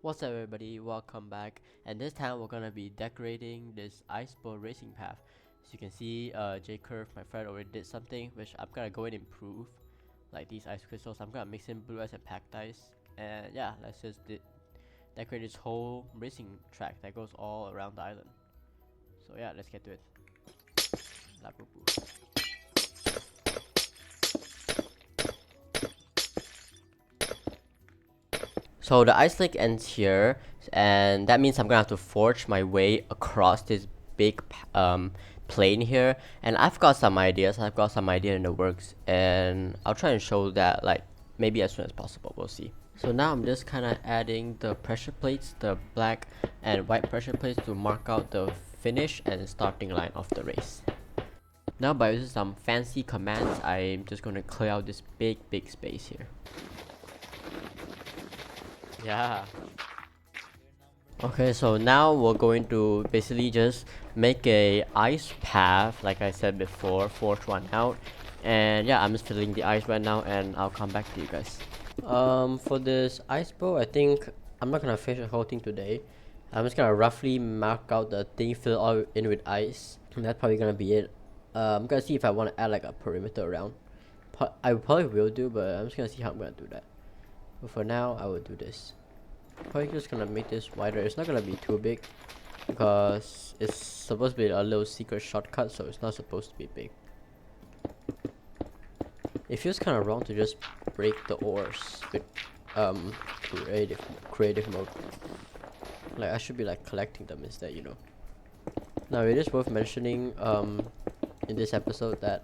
What's up everybody, welcome back, and this time we're gonna be decorating this ice boat racing path. As you can see, jkurv, my friend, already did something which I'm gonna go and improve, like these ice crystals. I'm gonna mix in blue ice and packed ice, and yeah, let's just decorate this whole racing track that goes all around the island. So yeah, let's get to it. La boo boo. So the ice lake ends here, and that means I'm gonna have to forge my way across this big plane here. And I've got some ideas. I've got some idea in the works, and I'll try and show that like maybe as soon as possible. We'll see. So now I'm just kind of adding the pressure plates, the black and white pressure plates, to mark out the finish and starting line of the race. Now by using some fancy commands, I'm just going to clear out this big space here. Yeah. Okay, so now we're going to basically just make a ice path, like I said before, forge one out. And yeah, I'm just filling the ice right now, and I'll come back to you guys. For this ice boat, I think I'm not gonna finish the whole thing today. I'm just gonna roughly mark out the thing, fill all in with ice, and that's probably gonna be it. I'm gonna see if I want to add like a perimeter around. I probably will do, but I'm just gonna see how I'm gonna do that. But for now, I will do this. Probably just gonna make this wider. It's not gonna be too big because it's supposed to be a little secret shortcut, so it's not supposed to be big. It feels kind of wrong to just break the ores with creative mode. Like I should be like collecting them instead, you know. Now it is worth mentioning in this episode that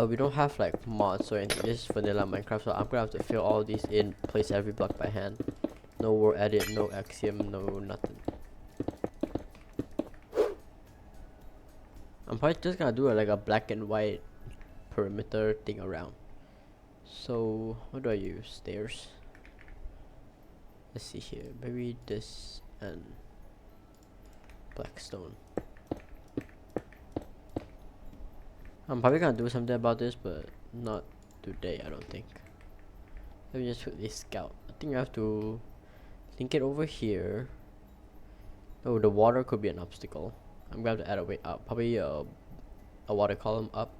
we don't have like mods or anything. This is vanilla Minecraft, so I'm gonna have to fill all these in, place every block by hand. No word edit, no axiom, no nothing. I'm probably just gonna do like a black and white perimeter thing around. So what do I use? Stairs. Let's see here. Maybe this and black stone. I'm probably gonna do something about this, but not today, I don't think. Let me just quickly scout. I think I have to link it over here. Oh, the water could be an obstacle. I'm gonna have to add a way up. Probably a water column up.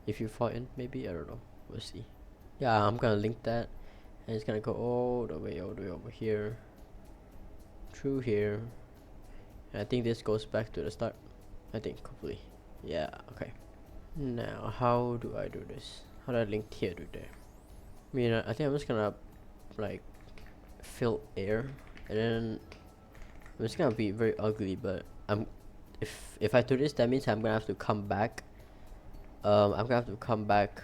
If you fall in, maybe, I don't know. We'll see. Yeah, I'm gonna link that. And it's gonna go all the way over here. Through here. And I think this goes back to the start. I think, hopefully. Yeah, okay. Now, how do I do this? How do I link here to there? I mean, I think I'm just gonna like fill air, and then it's gonna be very ugly. But if I do this, that means I'm gonna have to come back. I'm gonna have to come back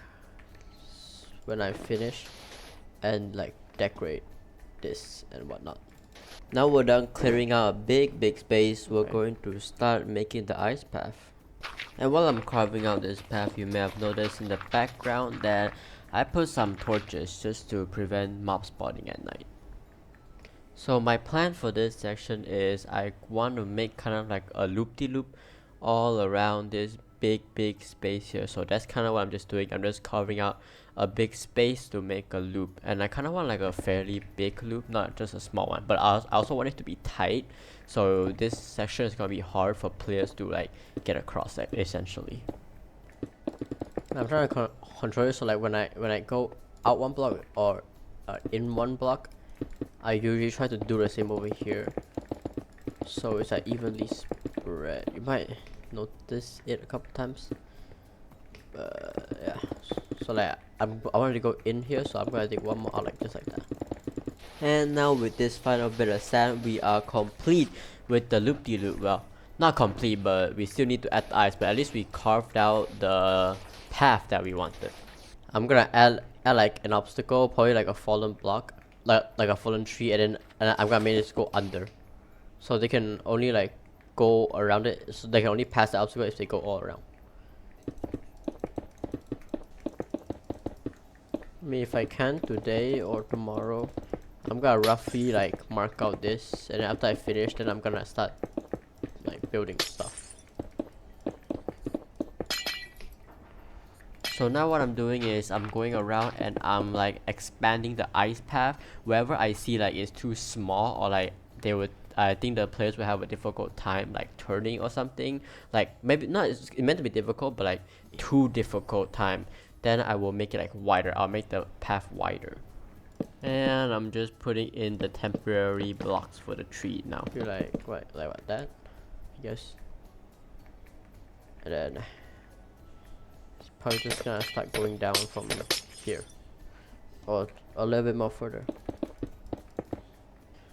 when I finish and like decorate this and whatnot. Now we're done clearing out a big space. We're going to start making the ice path. And while I'm carving out this path, you may have noticed in the background that I put some torches just to prevent mob spawning at night. So my plan for this section is I want to make kind of like a loop-de-loop all around this big space here. So that's kind of what I'm just doing. I'm just carving out a big space to make a loop, and I kind of want like a fairly big loop, not just a small one, but I also want it to be tight, so this section is gonna be hard for players to like get across, like, essentially. I'm trying to control it, so like when I go out one block or in one block, I usually try to do the same over here, so it's like evenly spread. You might notice it a couple times. Yeah, so like I wanted to go in here, so I'm gonna take one more out, like just like that. And now with this final bit of sand, we are complete with the loop-de-loop. Well, not complete, but we still need to add the ice, but at least we carved out the path that we wanted. I'm gonna add like an obstacle, probably like a fallen block, like a fallen tree, and I'm gonna make this go under, so they can only like go around it, so they can only pass the obstacle if they go all around. I mean, if I can today or tomorrow, I'm gonna roughly like mark out this, and then after I finish, then I'm gonna start like building stuff. So now what I'm doing is I'm going around and I'm like expanding the ice path wherever I see like it's too small, or like they would I think the players will have a difficult time like turning or something, like maybe not it's meant to be difficult but like too difficult time, then I will make it like wider. I'll make the path wider. And I'm just putting in the temporary blocks for the tree now. You're like what that? I guess. And then it's probably just gonna start going down from here. Or a little bit more further.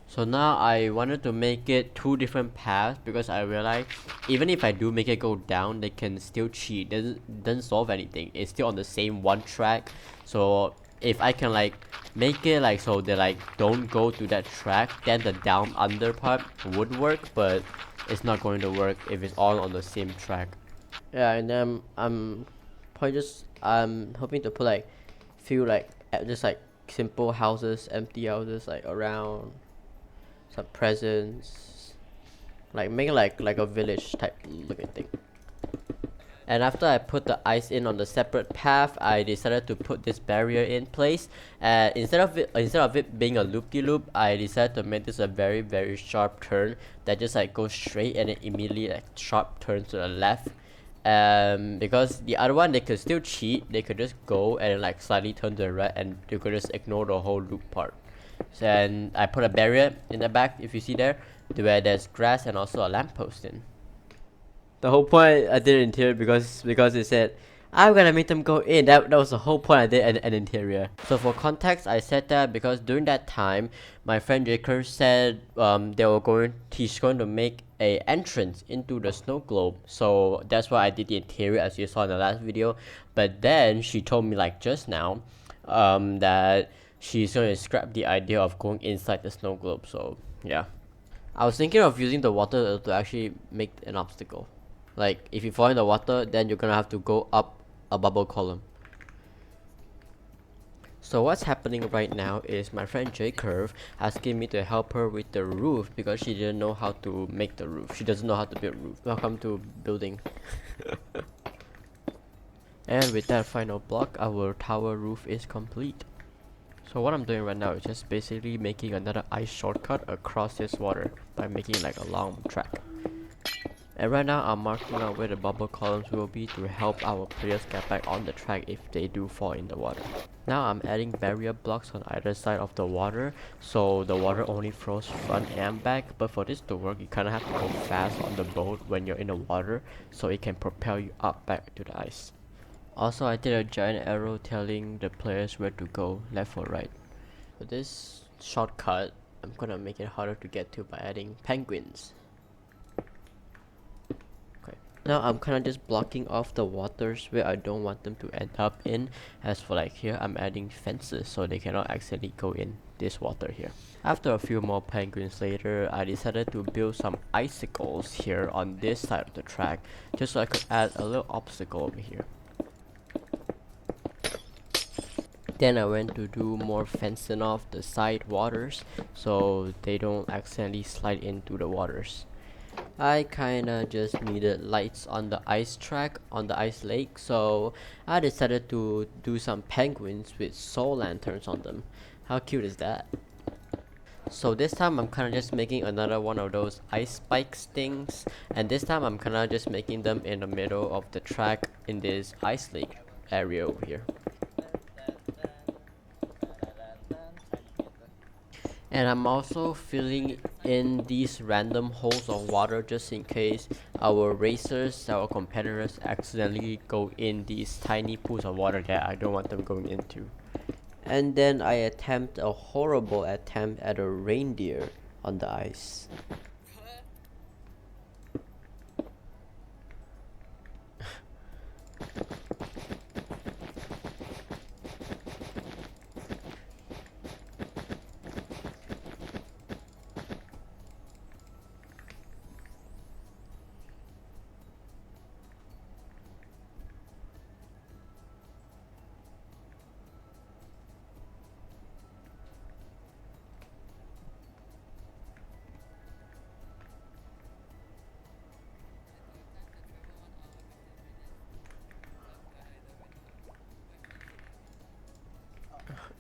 So now I wanted to make it two different paths because I realized even if I do make it go down, they can still cheat. Doesn't solve anything. It's still on the same one track. So if I can like make it like so they like don't go to that track, then the down under part would work, but it's not going to work if it's all on the same track. Yeah, and then I'm probably just hoping to put like few like just like simple houses, empty houses like around, some presents, like make it like a village type looking thing. And after I put the ice in on the separate path, I decided to put this barrier in place. And instead of it being a loop-de-loop, I decided to make this a very sharp turn that just like goes straight and then immediately like sharp turn to the left. Because the other one they could still cheat, they could just go and like slightly turn to the right and you could just ignore the whole loop part. So, and I put a barrier in the back, if you see there, where there's grass and also a lamppost in. The whole point I did interior because it said I'm gonna make them go in. That was the whole point I did an interior. So for context, I said that because during that time, my friend jkurv said he's going to make a entrance into the snow globe. So that's why I did the interior as you saw in the last video. But then she told me like just now, that she's going to scrap the idea of going inside the snow globe. So yeah, I was thinking of using the water to actually make an obstacle. Like if you fall in the water, then you're gonna have to go up a bubble column. So what's happening right now is my friend jkurv asking me to help her with the roof because she didn't know how to make the roof. She doesn't know how to build roof. Welcome to building. And with that final block, our tower roof is complete. So what I'm doing right now is just basically making another ice shortcut across this water by making like a long track. And right now I'm marking out where the bubble columns will be to help our players get back on the track if they do fall in the water. Now I'm adding barrier blocks on either side of the water, so the water only flows front and back, but for this to work you kinda have to go fast on the boat when you're in the water so it can propel you up back to the ice. Also I did a giant arrow telling the players where to go, left or right. For this shortcut, I'm gonna make it harder to get to by adding penguins. Now I'm kind of just blocking off the waters where I don't want them to end up in. As for like here, I'm adding fences so they cannot accidentally go in this water here. After a few more penguins later, I decided to build some icicles here on this side of the track just so I could add a little obstacle over here. Then I went to do more fencing off the side waters so they don't accidentally slide into the waters. I kinda just needed lights on the ice track on the ice lake, so I decided to do some penguins with soul lanterns on them. How cute is that? So this time I'm kinda just making another one of those ice spikes things, and this time I'm kinda just making them in the middle of the track in this ice lake area over here. And I'm also filling in these random holes of water just in case our racers, our competitors accidentally go in these tiny pools of water that I don't want them going into. And then I attempt a horrible attempt at a reindeer on the ice.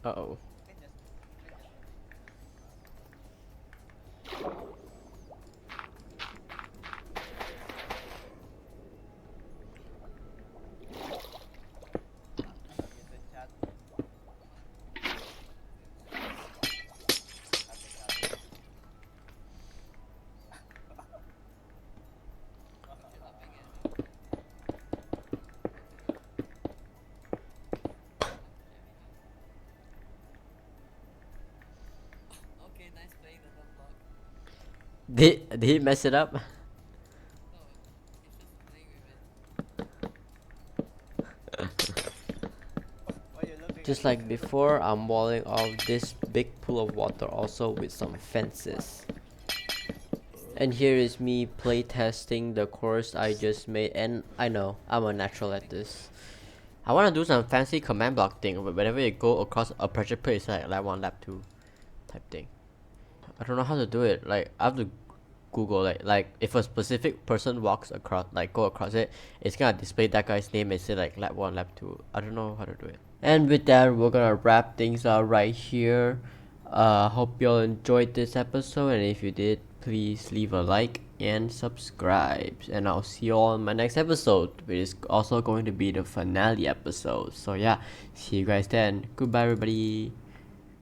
Uh-oh. Did he mess it up? Just like before, I'm walling off this big pool of water also with some fences. And here is me playtesting the course I just made, and I know, I'm a natural at this. I wanna do some fancy command block thing, but whenever you go across a pressure plate, it's like lap 1, lap 2 type thing. I don't know how to do it. Like, I have to Google like if a specific person walks across, like go across it, it's gonna display that guy's name and say like lap 1, lap 2. I don't know how to do it. And with that, we're gonna wrap things up right here. Hope you all enjoyed this episode, and if you did, please leave a like and subscribe. And I'll see you all in my next episode, which is also going to be the finale episode. So yeah, see you guys then. Goodbye, everybody.